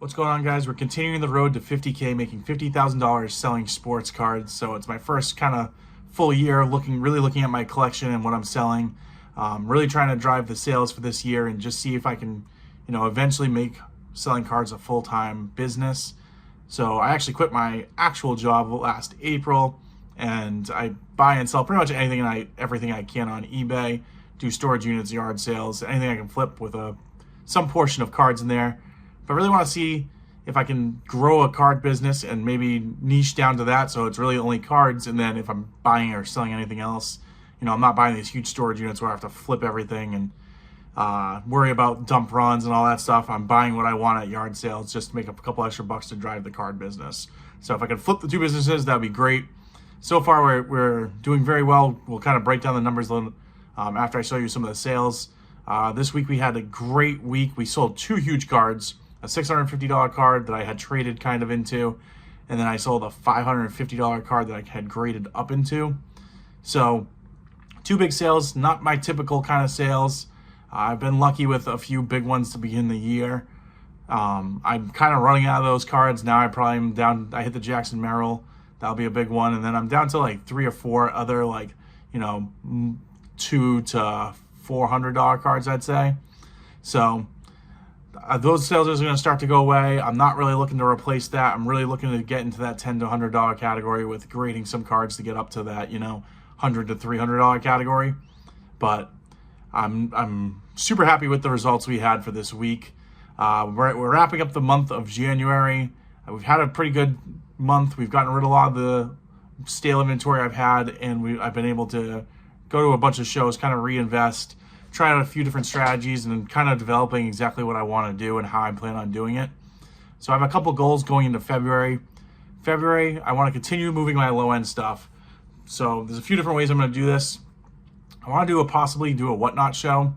What's going on, guys? We're continuing the road to 50K, making $50,000 selling sports cards. So it's my first kind of full year really looking at my collection and what I'm selling. Really trying to drive the sales for this year and just see if I can, eventually make selling cards a full-time business. So I actually quit my actual job last April, and I buy and sell pretty much anything and everything I can on eBay, do storage units, yard sales, anything I can flip with some portion of cards in there. But I really want to see if I can grow a card business and maybe niche down to that, so it's really only cards. And then if I'm buying or selling anything else, I'm not buying these huge storage units where I have to flip everything and worry about dump runs and all that stuff. I'm buying what I want at yard sales just to make up a couple extra bucks to drive the card business. So if I could flip the two businesses, that would be great. So far, we're doing very well. We'll kind of break down the numbers a little after I show you some of the sales. This week we had a great week. We sold two huge cards. A $650 card that I had traded kind of into, and then I sold a $550 card that I had graded up into. So two big sales, not my typical kind of sales. I've been lucky with a few big ones to begin the year. I'm kind of running out of those cards now. I probably am down. I hit the Jackson Merrill. That'll be a big one, and then I'm down to like 3 or 4 other $200 to $400 cards, I'd say. So those sales are going to start to go away. I'm not really looking to replace that. I'm really looking to get into that $10 to $100 category with grading some cards to get up to that, $100 to $300 category. But I'm super happy with the results we had for this week. We're wrapping up the month of January. We've had a pretty good month. We've gotten rid of a lot of the stale inventory I've had, and I've been able to go to a bunch of shows, kind of reinvest, try out a few different strategies, and kind of developing exactly what I want to do and how I plan on doing it. So I have a couple goals going into February. I want to continue moving my low-end stuff. So there's a few different ways I'm going to do this. I want to possibly do a Whatnot show.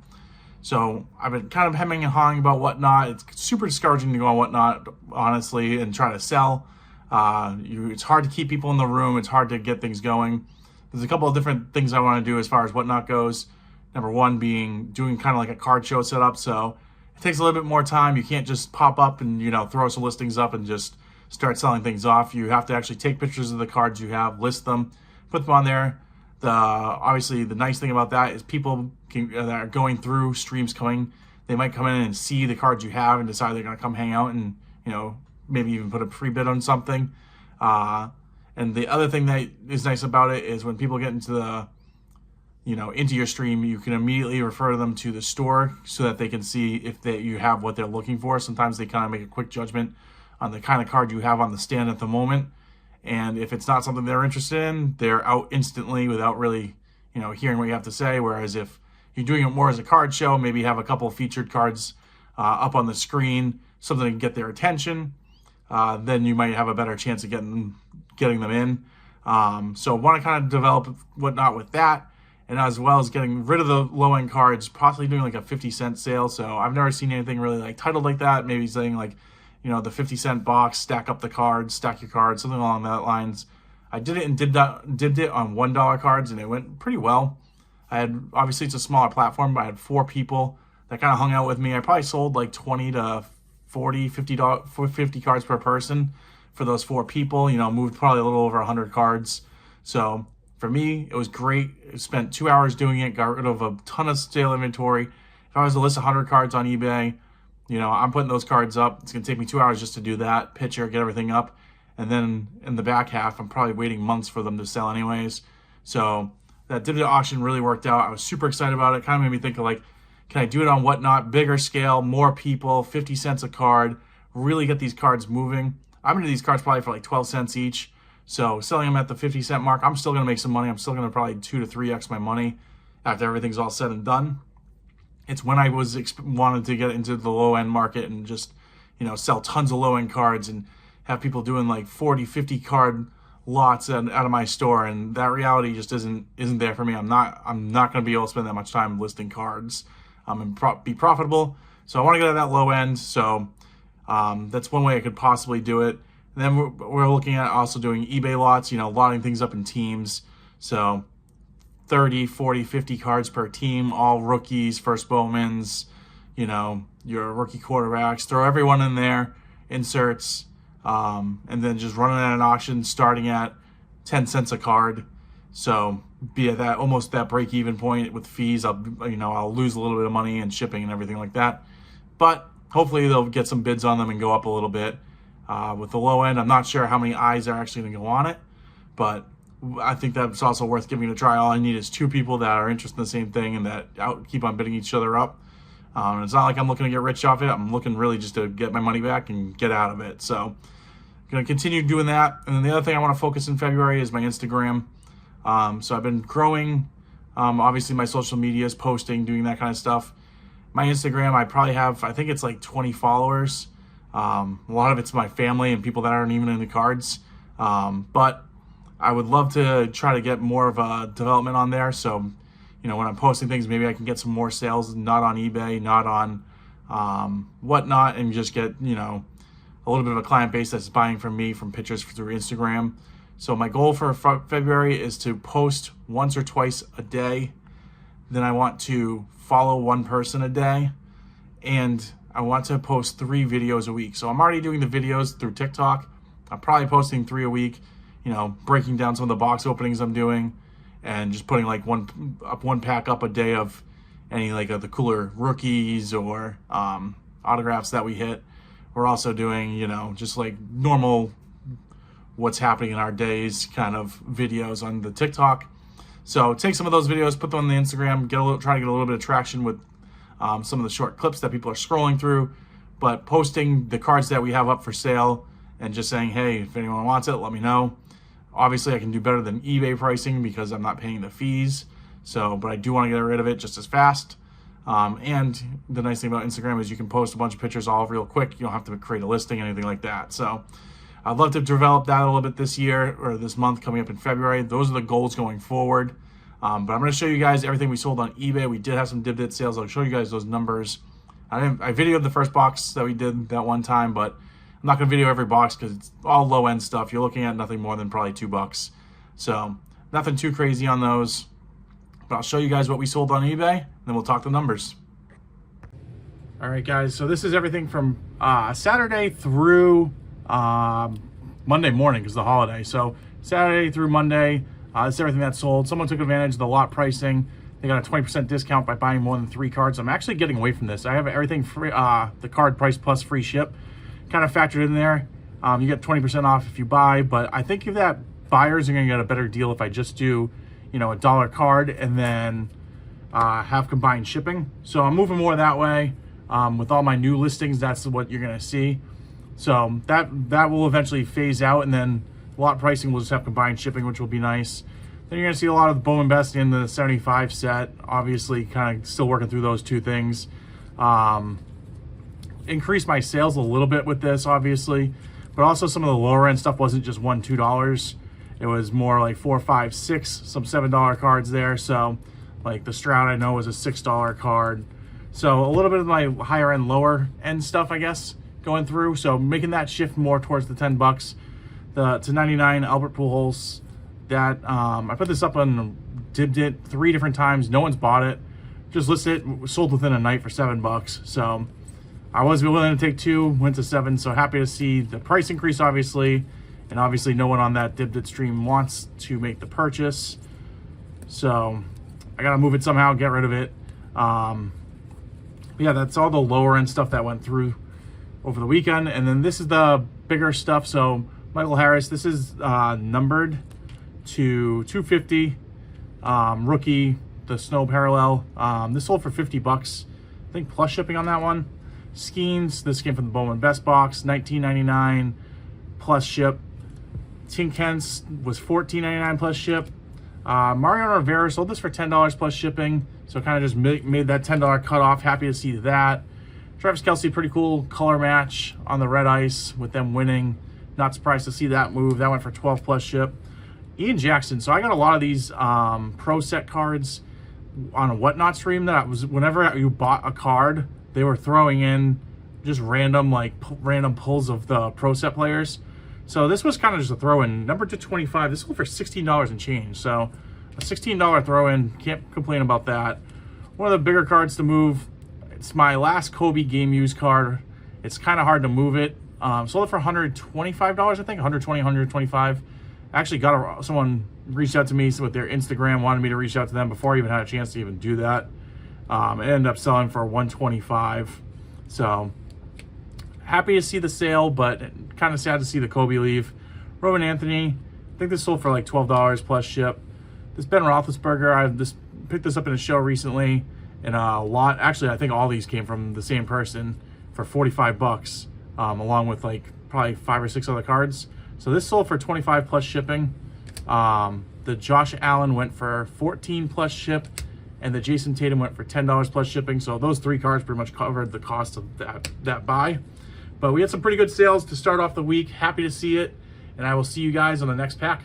So I've been kind of hemming and hawing about Whatnot. It's super discouraging to go on Whatnot, honestly, and try to sell. It's hard to keep people in the room. It's hard to get things going. There's a couple of different things I want to do as far as Whatnot goes. Number one being doing kind of like a card show setup. So it takes a little bit more time. You can't just pop up and, throw some listings up and just start selling things off. You have to actually take pictures of the cards you have, list them, put them on there. Obviously, the nice thing about that is people that are going through streams they might come in and see the cards you have and decide they're going to come hang out and, maybe even put a free bid on something. And the other thing that is nice about it is when people get into into your stream, you can immediately refer them to the store so that they can see if you have what they're looking for. Sometimes they kind of make a quick judgment on the kind of card you have on the stand at the moment. And if it's not something they're interested in, they're out instantly without really, hearing what you have to say. Whereas if you're doing it more as a card show, maybe have a couple of featured cards up on the screen, something to get their attention, then you might have a better chance of getting them in. So I want to kind of develop Whatnot with that. And as well as getting rid of the low-end cards, possibly doing like a 50-cent sale. So I've never seen anything really titled like that. Maybe saying the 50-cent box, stack up the cards, stack your cards, something along that lines. I did it and did it on $1 cards, and it went pretty well. Obviously it's a smaller platform, but I had 4 people that kind of hung out with me. I probably sold like 20 to 40, $50 cards per person for those 4 people. Moved probably a little over 100 cards. So for me, it was great. I spent 2 hours doing it, got rid of a ton of stale inventory. If I was to list 100 cards on eBay, I'm putting those cards up. It's going to take me 2 hours just to do that, picture, get everything up. And then in the back half, I'm probably waiting months for them to sell anyways. So that dividend auction really worked out. I was super excited about it. Kind of made me think of can I do it on Whatnot, bigger scale, more people, 50 cents a card, really get these cards moving. I'm going to do these cards probably for 12 cents each. So selling them at the 50-cent mark, I'm still going to make some money. I'm still going to probably 2 to 3x my money after everything's all said and done. It's when I wanted to get into the low-end market and just, sell tons of low-end cards and have people doing 40, 50 card lots out of my store. And that reality just isn't there for me. I'm not going to be able to spend that much time listing cards and be profitable. So I want to get at that low end. So that's one way I could possibly do it. And then we're looking at also doing eBay lots, lotting things up in teams. So 30, 40, 50 cards per team, all rookies, first Bowmans, your rookie quarterbacks, throw everyone in there. inserts, and then just running at an auction starting at 10 cents a card. So be at that almost that break-even point with fees. I'll lose a little bit of money and shipping and everything like that, but hopefully they'll get some bids on them and go up a little bit. With the low end, I'm not sure how many eyes are actually going to go on it, but I think that's also worth giving it a try. All I need is 2 people that are interested in the same thing and that keep on bidding each other up. It's not like I'm looking to get rich off it. I'm looking really just to get my money back and get out of it. So I'm going to continue doing that. And then the other thing I want to focus in February is my Instagram. So I've been growing, obviously my social medias, posting, doing that kind of stuff. My Instagram, I think it's like 20 followers. A lot of it's my family and people that aren't even into cards. But I would love to try to get more of a development on there. So, when I'm posting things, maybe I can get some more sales, not on eBay, not on whatnot, and just get, a little bit of a client base that's buying from me from pictures through Instagram. So my goal for February is to post once or twice a day. Then I want to follow one person a day. And I want to post 3 videos a week. So I'm already doing the videos through TikTok. I'm probably posting 3 a week, breaking down some of the box openings I'm doing and just putting like one pack up a day of any of the cooler rookies or autographs that we hit. We're also doing, just like normal what's happening in our days kind of videos on the TikTok. So take some of those videos, put them on the Instagram, try to get a little bit of traction with some of the short clips that people are scrolling through, but posting the cards that we have up for sale and just saying, hey, if anyone wants it, let me know. Obviously, I can do better than eBay pricing because I'm not paying the fees. But I do want to get rid of it just as fast. And the nice thing about Instagram is you can post a bunch of pictures all real quick. You don't have to create a listing, anything like that. So I'd love to develop that a little bit this year or this month coming up in February. Those are the goals going forward. But I'm going to show you guys everything we sold on eBay. We did have some DibDit sales. I'll show you guys those numbers. I videoed the first box that we did that one time, but I'm not going to video every box because it's all low-end stuff. You're looking at nothing more than probably $2. So nothing too crazy on those. But I'll show you guys what we sold on eBay, and then we'll talk the numbers. All right, guys. So this is everything from Saturday through Monday morning because the holiday. So Saturday through Monday, this is everything that sold. Someone took advantage of the lot pricing. They got a 20% discount by buying more than 3 cards. I'm actually getting away from this. I have everything free, the card price plus free ship kind of factored in there. You get 20% off if you buy, but I think that buyers are going to get a better deal if I just do, a dollar card and then have combined shipping. So I'm moving more that way. With all my new listings, that's what you're going to see. So that will eventually phase out, and then lot pricing will just have combined shipping, which will be nice. Then you're going to see a lot of the Bowman Best in the 75 set, obviously kind of still working through those 2 things. Increase my sales a little bit with this, obviously, but also some of the lower end stuff wasn't just $1, $2. It was more like $4, $5, $6, some $7 cards there. So like the Stroud I know was a $6 card. So a little bit of my higher end, lower end stuff, I guess, going through. So making that shift more towards the $10. To 99 Albert Pujols. That I put this up on DibDit 3 different times. No one's bought it. Just listed it, sold within a night for $7. So I was willing to take 2, went to 7. So happy to see the price increase, obviously, and obviously no one on that DibDit stream wants to make the purchase. So I gotta move it somehow, get rid of it. Yeah, that's all the lower end stuff that went through over the weekend, and then this is the bigger stuff. So Michael Harris, this is numbered to 250, rookie, the snow parallel. This sold for $50, I think, plus shipping on that one. Skeens, this came from the Bowman Best box, $19.99 plus ship. Tin Kents was $14.99 plus ship. Mariano Rivera sold this for $10 plus shipping, so kind of just made that $10 cutoff. Happy to see that. Travis Kelce, pretty cool color match on the red ice with them winning. Not surprised to see that move. That went for 12 plus ship. Ian Jackson. So I got a lot of these pro set cards on a Whatnot stream that was whenever you bought a card, they were throwing in just random pulls of the pro set players. So this was kind of just a throw in. Number 225. This sold for $16 and change. So a $16 throw in. Can't complain about that. One of the bigger cards to move. It's my last Kobe game used card. It's kind of hard to move it. Sold it for $125, I think, 120, 125. Actually someone reached out to me with their Instagram, wanted me to reach out to them before I even had a chance to even do that. It ended up selling for 125. So happy to see the sale, but kind of sad to see the Kobe leave. Rowan Anthony, I think this sold for like $12 plus ship. This Ben Roethlisberger, I just picked this up in a show recently, and a lot. Actually, I think all these came from the same person for 45 bucks, along with like probably 5 or 6 other cards. So this sold for 25 plus shipping. The Josh Allen went for 14 plus ship, and the Jason Tatum went for $10 plus shipping. So those 3 cards pretty much covered the cost of that buy. But we had some pretty good sales to start off the week. Happy to see it, and I will see you guys on the next pack.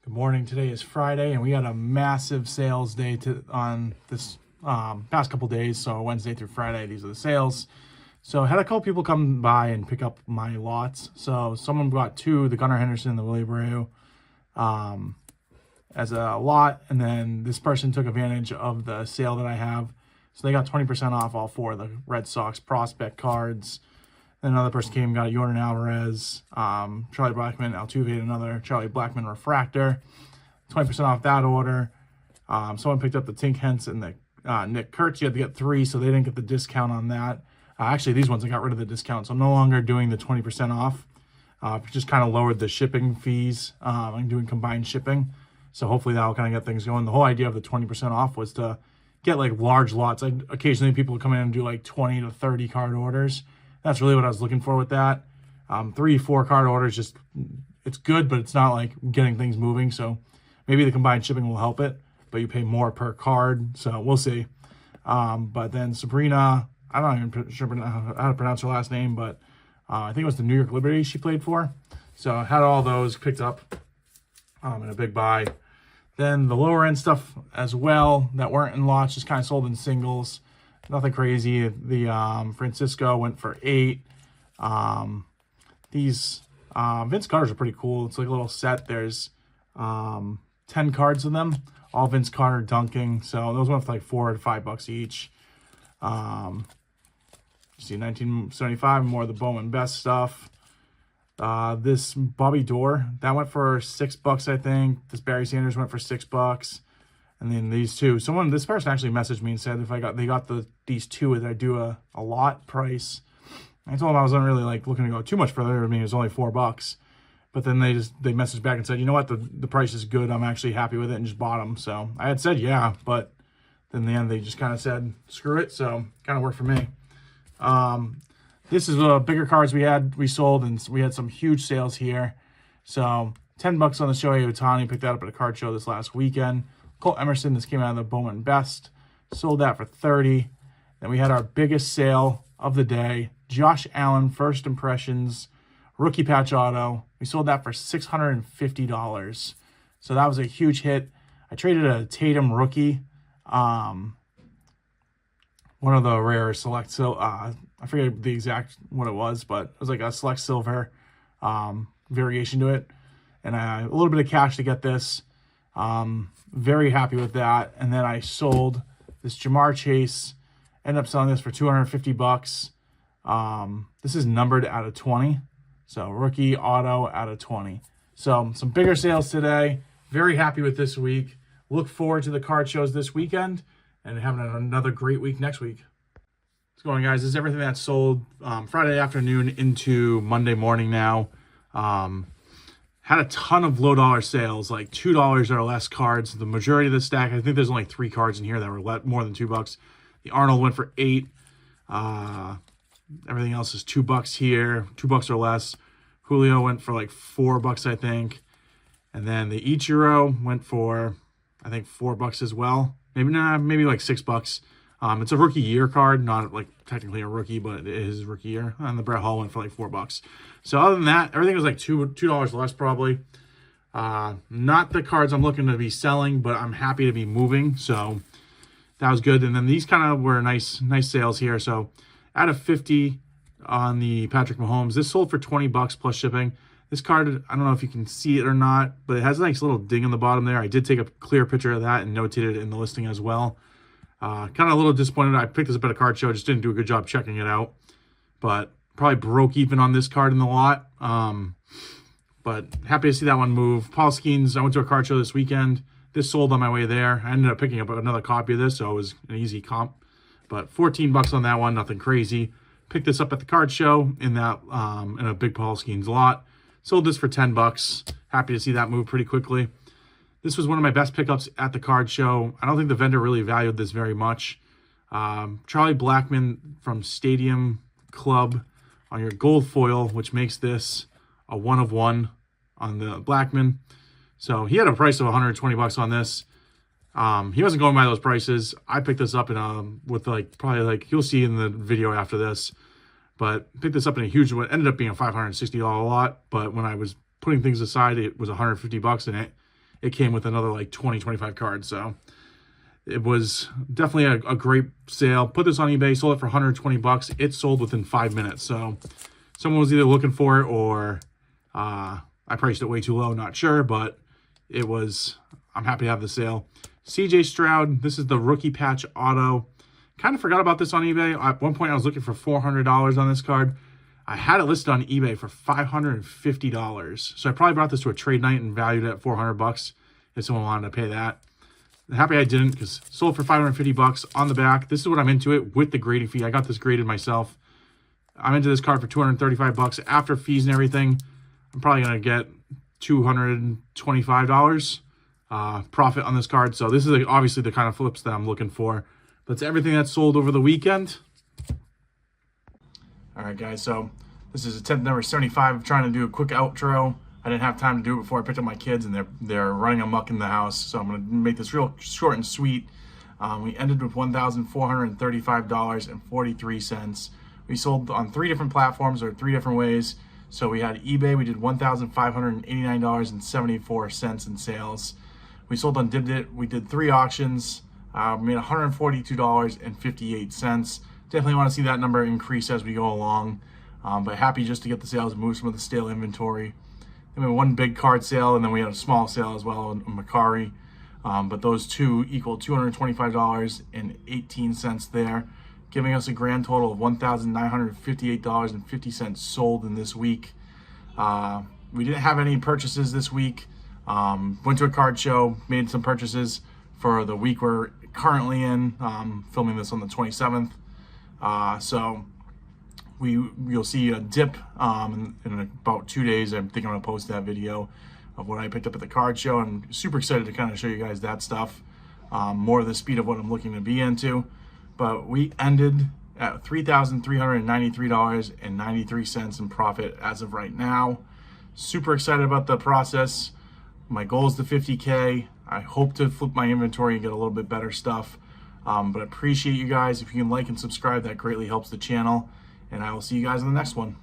Good morning. Today is Friday, and we had a massive sales day on this past couple days. So Wednesday through Friday, these are the sales. So I had a couple people come by and pick up my lots. So someone bought 2, the Gunnar Henderson and the Willie Abreu, as a lot, and then this person took advantage of the sale that I have. So they got 20% off all 4 of the Red Sox prospect cards. Then another person came and got a Yordan Alvarez, Charlie Blackmon, Altuve, another Charlie Blackmon refractor, 20% off that order. Someone picked up the Tink Hence and the Nick Kurtz. You had to get 3, so they didn't get the discount on that. Actually, these ones I got rid of the discount, so I'm no longer doing the 20% off. Just kind of lowered the shipping fees. I'm doing combined shipping, so hopefully that will kind of get things going. The whole idea of the 20% off was to get like large lots. Occasionally people come in and do like 20 to 30 card orders. That's really what I was looking for with that. 3, 4 card orders, just it's good, but it's not like getting things moving. So maybe the combined shipping will help it, but you pay more per card. So we'll see. But then Sabrina, I'm not even sure how to pronounce her last name, but I think it was the New York Liberty she played for. So I had all those picked up in a big buy. Then the lower end stuff as well that weren't in lots, just kind of sold in singles. Nothing crazy. The Francisco went for 8. These Vince Carters are pretty cool. It's like a little set. There's 10 cards in them, all Vince Carter dunking. So those went for like $4 to $5 each. You see 1975, more of the Bowman Best stuff. This Bobby Dorr, that went for $6, I think. This Barry Sanders went for $6. And then these 2. This person actually messaged me and said if they got these 2, that I'd do a lot price. I told them I wasn't really like looking to go too much further. I mean, it was only $4. But then they messaged back and said, you know what, the price is good. I'm actually happy with it, and just bought them. So I had said yeah, but then in the end they just kind of said screw it. So kind of worked for me. This is bigger cards we sold, and we had some huge sales here. So $10 on the Shohei Ohtani. Picked that up at a card show this last weekend. Cole Emerson, this came out of the Bowman Best. Sold that for $30. Then we had our biggest sale of the day. Josh Allen, First Impressions, rookie patch auto. We sold that for $650. So that was a huge hit. I traded a Tatum rookie. One of the rare select, I forget the exact what it was, but it was like a select silver variation to it. And a little bit of cash to get this. Very happy with that. And then I sold this Jamar Chase. Ended up selling this for $250. This is numbered out of 20. So rookie auto out of 20. So some bigger sales today. Very happy with this week. Look forward to the card shows this weekend and having another great week next week. What's going on, guys? This is everything that's sold Friday afternoon into Monday morning now. Had a ton of low dollar sales, like $2 or less cards. The majority of the stack, I think there's only 3 cards in here that were more than $2. The Arnold went for 8. Everything else is $2 here, $2 or less. Julio went for like $4, I think. And then the Ichiro went for, I think, $4 as well. Maybe like $6. It's a rookie year card, not like technically a rookie, but it is rookie year. And the Brett Hall went for like $4. So other than that, everything was like $2 less probably. Not the cards I'm looking to be selling, but I'm happy to be moving. So that was good. And then these kind of were nice sales here. So out of 50 on the Patrick Mahomes, this sold for $20 plus shipping. This card, I don't know if you can see it or not, but it has a nice little ding in the bottom there. I did take a clear picture of that and notated it in the listing as well. Kind of a little disappointed. I picked this up at a card show. Just didn't do a good job checking it out. But Probably broke even on this card in the lot. But happy to see that one move. Paul Skeens, I went to a card show this weekend. This sold on my way there. I ended up picking up another copy of this, so it was an easy comp. But 14 bucks on that one, nothing crazy. Picked this up at the card show in that in a big Paul Skeens lot. Sold this for 10 bucks. Happy to see that move pretty quickly. This was one of my best pickups at the card show. I don't think the vendor really valued this very much. Charlie Blackmon from Stadium Club on your gold foil, which makes this a 1 of 1 on the Blackmon. So he had a price of 120 bucks on this. He wasn't going by those prices. I picked this up in with probably you'll see in the video after this, but picked this up in a huge one. Ended up being a $560 lot, but when I was putting things aside, it was 150 bucks in it. It came with another 20-25 cards. So it was definitely a great sale. Put this on eBay, sold it for 120 bucks. It sold within 5 minutes. So someone was either looking for it or I priced it way too low, not sure, but it was, I'm happy to have the sale. CJ Stroud, this is the rookie patch auto. Kind of forgot about this on eBay. At one point I was looking for $400 on this card. I had it listed on eBay for $550. So I probably brought this to a trade night and valued it at 400 bucks if someone wanted to pay that. I'm happy I didn't, because sold for 550 bucks on the back. This is what I'm into it with the grading fee. I got this graded myself. I'm into this card for 235 bucks after fees and everything. I'm probably going to get $225 profit on this card. So this is obviously the kind of flips that I'm looking for. That's everything that's sold over the weekend. All right, guys, so this is attempt number 75. I'm trying to do a quick outro. I didn't have time to do it before I picked up my kids, and they're running amok in the house, so I'm going to make this real short and sweet. We ended with $1,435.43. We sold on 3 different platforms, or 3 different ways. So we had eBay, we did $1,589.74 in sales. We sold on Dibdit, we did 3 auctions. We made $142.58. Definitely want to see that number increase as we go along. But happy just to get the sales and move some of the stale inventory. Then we had 1 big card sale, and then we had a small sale as well on Macari. But those 2 equal $225.18 there, giving us a grand total of $1,958.50 sold in this week. We didn't have any purchases this week. Went to a card show, made some purchases for the week we're currently in, filming this on the 27th. So you'll see a dip in about 2 days. I think I'm going to post that video of what I picked up at the card show. I'm super excited to kind of show you guys that stuff, more of the speed of what I'm looking to be into. But we ended at $3,393.93 in profit as of right now. Super excited about the process. My goal is to 50K. I hope to flip my inventory and get a little bit better stuff. But I appreciate you guys. If you can like and subscribe, that greatly helps the channel. And I will see you guys in the next one.